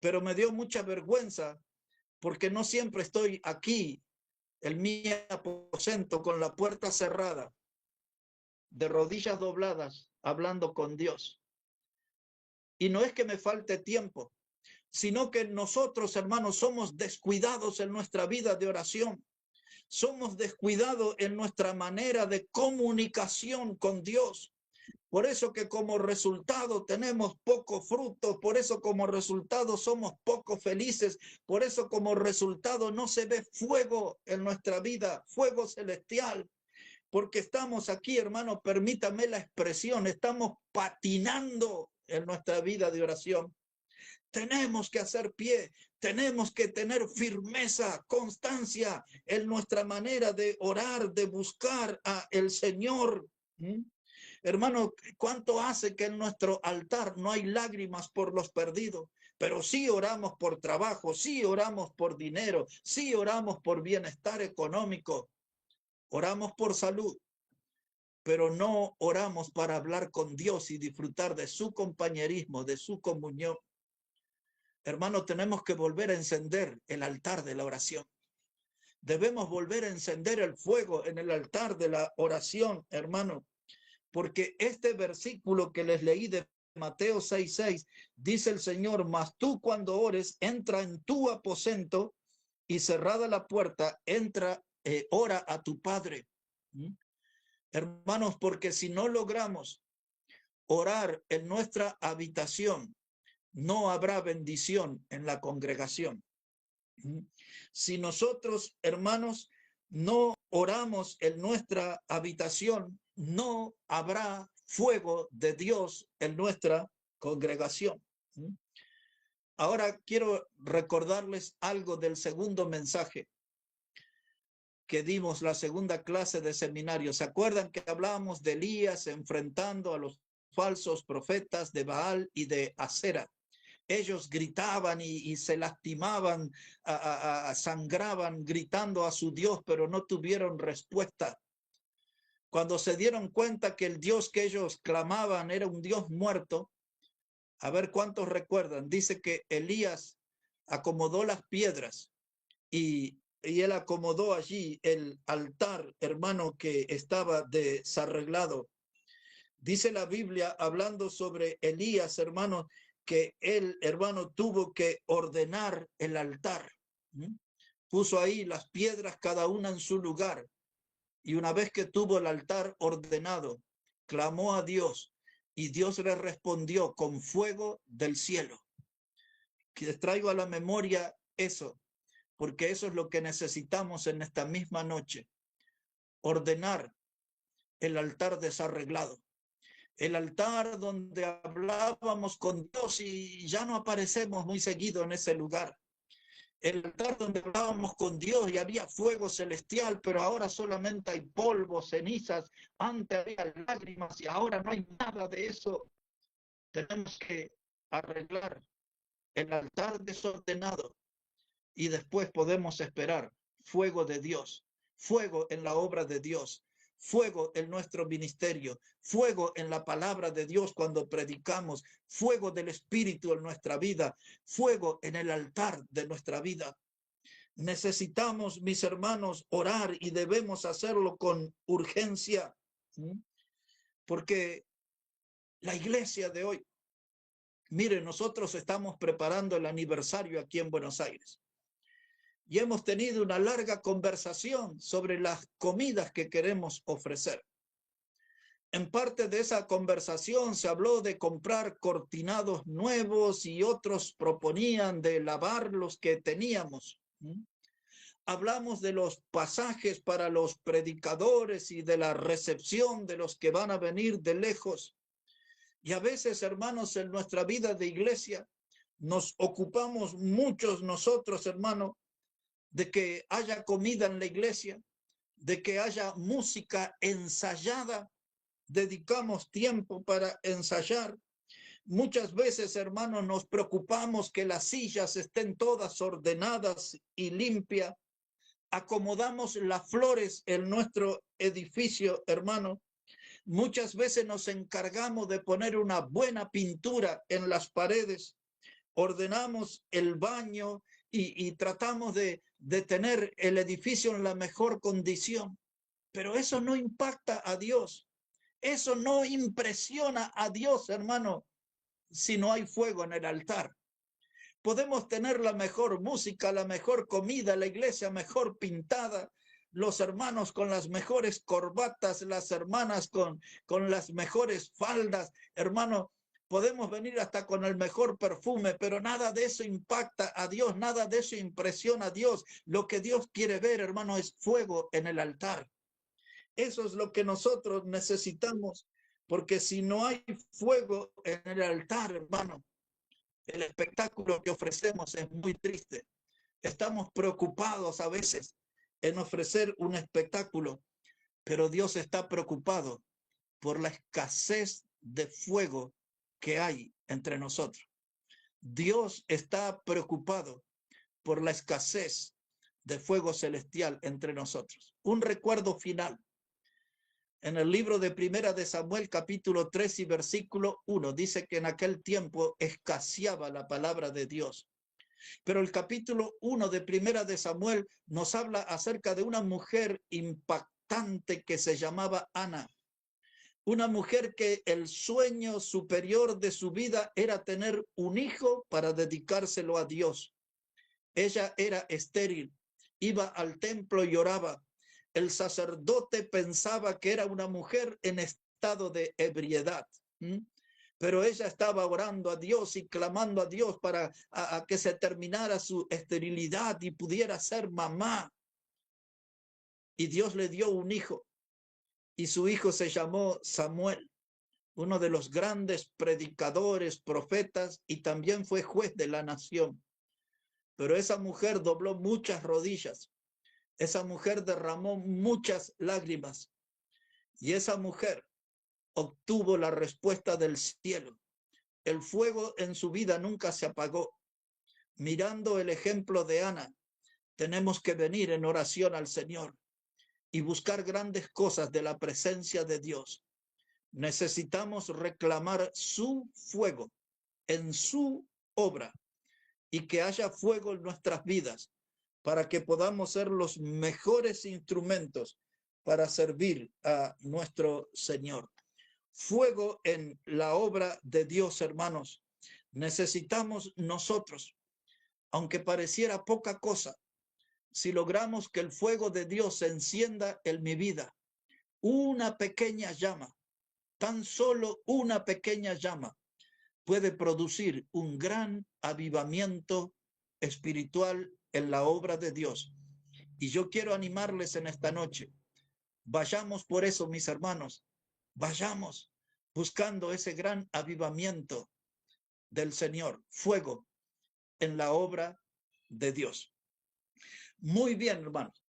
Pero me dio mucha vergüenza porque no siempre estoy aquí, en mi aposento, con la puerta cerrada, de rodillas dobladas, hablando con Dios. Y no es que me falte tiempo, sino que nosotros, hermanos, somos descuidados en nuestra vida de oración. Somos descuidados en nuestra manera de comunicación con Dios. Por eso que como resultado tenemos poco fruto, por eso como resultado somos poco felices, por eso como resultado no se ve fuego en nuestra vida, fuego celestial. Porque estamos aquí, hermano, permítame la expresión, estamos patinando en nuestra vida de oración. Tenemos que hacer pie, tenemos que tener firmeza, constancia en nuestra manera de orar, de buscar a el Señor. Hermano, ¿cuánto hace que en nuestro altar no hay lágrimas por los perdidos? Pero sí oramos por trabajo, sí oramos por dinero, sí oramos por bienestar económico, oramos por salud, pero no oramos para hablar con Dios y disfrutar de su compañerismo, de su comunión. Hermano, tenemos que volver a encender el altar de la oración. Debemos volver a encender el fuego en el altar de la oración, hermano, porque este versículo que les leí de Mateo 6:6 dice el Señor: mas tú cuando ores, entra en tu aposento y cerrada la puerta, ora a tu Padre. ¿Mm? Hermanos, porque si no logramos orar en nuestra habitación, no habrá bendición en la congregación. Si nosotros, hermanos, no oramos en nuestra habitación, no habrá fuego de Dios en nuestra congregación. Ahora quiero recordarles algo del segundo mensaje que dimos, la segunda clase de seminario. ¿Se acuerdan que hablábamos de Elías enfrentando a los falsos profetas de Baal y de Acera? Ellos gritaban y se lastimaban, sangraban gritando a su Dios, pero no tuvieron respuesta. Cuando se dieron cuenta que el Dios que ellos clamaban era un Dios muerto, a ver cuántos recuerdan, dice que Elías acomodó las piedras y él acomodó allí el altar, hermano, que estaba desarreglado. Dice la Biblia, hablando sobre Elías, hermano, que él, hermano, tuvo que ordenar el altar. Puso ahí las piedras cada una en su lugar. Y una vez que tuvo el altar ordenado, clamó a Dios y Dios le respondió con fuego del cielo. Que les traigo a la memoria eso, porque eso es lo que necesitamos en esta misma noche. Ordenar el altar desarreglado. El altar donde hablábamos con Dios y ya no aparecemos muy seguido en ese lugar. El altar donde hablábamos con Dios y había fuego celestial, pero ahora solamente hay polvo, cenizas. Antes había lágrimas y ahora no hay nada de eso. Tenemos que arreglar el altar desordenado y después podemos esperar fuego de Dios, fuego en la obra de Dios, fuego en nuestro ministerio, fuego en la palabra de Dios cuando predicamos, fuego del Espíritu en nuestra vida, fuego en el altar de nuestra vida. Necesitamos, mis hermanos, orar y debemos hacerlo con urgencia, porque la iglesia de hoy, mire, nosotros estamos preparando el aniversario aquí en Buenos Aires. Y hemos tenido una larga conversación sobre las comidas que queremos ofrecer. En parte de esa conversación se habló de comprar cortinados nuevos y otros proponían de lavar los que teníamos. Hablamos de los pasajes para los predicadores y de la recepción de los que van a venir de lejos. Y a veces, hermanos, en nuestra vida de iglesia nos ocupamos muchos nosotros, hermanos, de que haya comida en la iglesia, de que haya música ensayada, dedicamos tiempo para ensayar. Muchas veces, hermanos, nos preocupamos que las sillas estén todas ordenadas y limpias. Acomodamos las flores en nuestro edificio, hermano. Muchas veces nos encargamos de poner una buena pintura en las paredes. Ordenamos el baño y tratamos de tener el edificio en la mejor condición. Pero eso no impacta a Dios. Eso no impresiona a Dios, hermano, si no hay fuego en el altar. Podemos tener la mejor música, la mejor comida, la iglesia mejor pintada, los hermanos con las mejores corbatas, las hermanas con las mejores faldas, hermano. Podemos venir hasta con el mejor perfume, pero nada de eso impacta a Dios, nada de eso impresiona a Dios. Lo que Dios quiere ver, hermano, es fuego en el altar. Eso es lo que nosotros necesitamos, porque si no hay fuego en el altar, hermano, el espectáculo que ofrecemos es muy triste. Estamos preocupados a veces en ofrecer un espectáculo, pero Dios está preocupado por la escasez de fuego que hay entre nosotros. Dios está preocupado por la escasez de fuego celestial entre nosotros. Un recuerdo final. En el libro de Primera de Samuel, capítulo 3 y versículo 1, dice que en aquel tiempo escaseaba la palabra de Dios. Pero el capítulo 1 de Primera de Samuel nos habla acerca de una mujer impactante que se llamaba Ana. Una mujer que el sueño superior de su vida era tener un hijo para dedicárselo a Dios. Ella era estéril, iba al templo y oraba. El sacerdote pensaba que era una mujer en estado de ebriedad, pero ella estaba orando a Dios y clamando a Dios para que se terminara su esterilidad y pudiera ser mamá. Y Dios le dio un hijo, y su hijo se llamó Samuel, uno de los grandes predicadores, profetas, y también fue juez de la nación. Pero esa mujer dobló muchas rodillas. Esa mujer derramó muchas lágrimas. Y esa mujer obtuvo la respuesta del cielo. El fuego en su vida nunca se apagó. Mirando el ejemplo de Ana, tenemos que venir en oración al Señor y buscar grandes cosas de la presencia de Dios. Necesitamos reclamar su fuego en su obra y que haya fuego en nuestras vidas para que podamos ser los mejores instrumentos para servir a nuestro Señor. Fuego en la obra de Dios, hermanos. Necesitamos nosotros, aunque pareciera poca cosa, si logramos que el fuego de Dios se encienda en mi vida, una pequeña llama, tan solo una pequeña llama, puede producir un gran avivamiento espiritual en la obra de Dios. Y yo quiero animarles en esta noche. Vayamos por eso, mis hermanos. Vayamos buscando ese gran avivamiento del Señor, fuego en la obra de Dios. Muy bien, hermanos.